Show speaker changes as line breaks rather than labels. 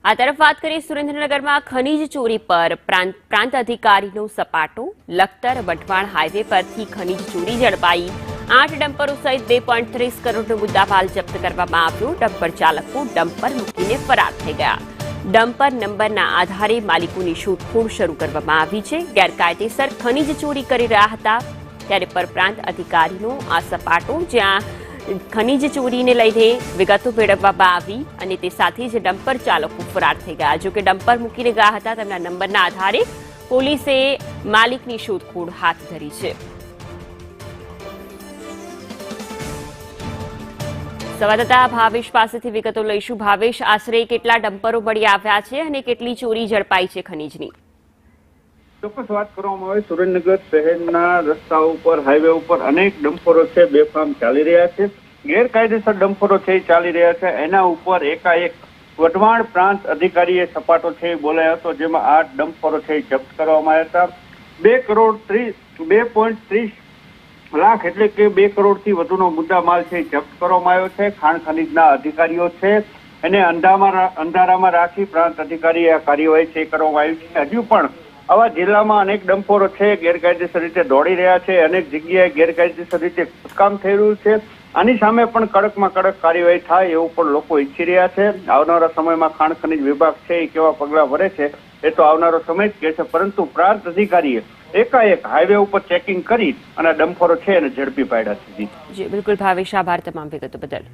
આ તરફ વાત કરીએ સુરેન્દ્રનગરમાં ખનીજ ચોરી પર પ્રાંત અધિકારીનો સપાટો. લખતર વઢવાણ હાઈવે પરથી ખનીજ ચોરી ઝડપાઈ. 8 ડમ્પરો સહિત 2.30 કરોડનો મુદ્દામાલ જપ્ત કરવામાં આવ્યો. ડમ્પર ચાલકો ડમ્પર મૂકીને ફરાર થઈ ગયા. ડમ્પર નંબરના આધારે માલિકોની શોધખોળ શરૂ કરવામાં આવી છે. ગેરકાયદેસર ખનીજ ચોરી કરી રહ્યા હતા ત્યારે પરપ્રાંત અધિકારીનો આ સપાટો, જ્યાં ખનીજ ચોરીને લઈને વિગતો મેળવવામાં આવી અને તે સાથે જ ડમ્પર ચાલકો ફરાર થઈ ગયા. જો કે ડમ્પર મૂકીને ગયા હતા તેમના નંબરના આધારે પોલીસે માલિકની શોધખોળ હાથ ધરી છે. સંવાદદાતા ભાવેશ પાસેથી વિગતો લઈશું. ભાવેશ, આશરે કેટલા ડમ્પરો મળી આવ્યા છે અને કેટલી ચોરી ઝડપાઈ છે ખનીજની?
ચોક્કસ વાત કરવામાં આવે, સુરેન્દ્રનગર શહેરના રસ્તાઓ ઉપર, હાઈવે ઉપર અનેક ડમ્પરો છે બેફામ ચાલી રહ્યા છે. ગેરકાયદેસર ડમ્પરો છે એ ચાલી રહ્યા છે. એના ઉપર એકાએક વઢવાણ પ્રાંત અધિકારીએ સપાટો છે એ બોલાયો હતો, જેમાં 8 ડમ્પરો છે એ જપ્ત કરવામાં આવ્યા હતા. 2.30 લાખ એટલે કે 2 કરોડથી વધુનો મુદ્દા માલ છે જપ્ત કરવામાં આવ્યો છે. ખાણ ખનીજના અધિકારીઓ છે એને અંધારામાં રાખી પ્રાંત અધિકારીએ આ કાર્યવાહી છે કરવામાં આવી છે. હજુ પણ આવા જિલ્લામાં અનેક ડમ્પરો છે ગેરકાયદેસર રીતે દોડી રહ્યા છે. અનેક જગ્યાએ ગેરકાયદેસર રીતે ખોદકામ થઈ રહ્યું છે. આની સામે પણ કડકમાં કડક કાર્યવાહી થાય એવું પણ લોકો ઈચ્છી રહ્યા છે. આવનારા સમયમાં ખાણ ખનીજ વિભાગ છે એ કેવા પગલાં ભરે છે એ તો આવનારો સમય જ કહે છે, પરંતુ પ્રાંત અધિકારીએ એકાએક હાઈવે ઉપર ચેકિંગ કરી અને ડમ્પરો છે એને ઝડપી પાડ્યા છે.
જી બિલકુલ ભાવેશ, આભાર તમામ વિગતો બદલ.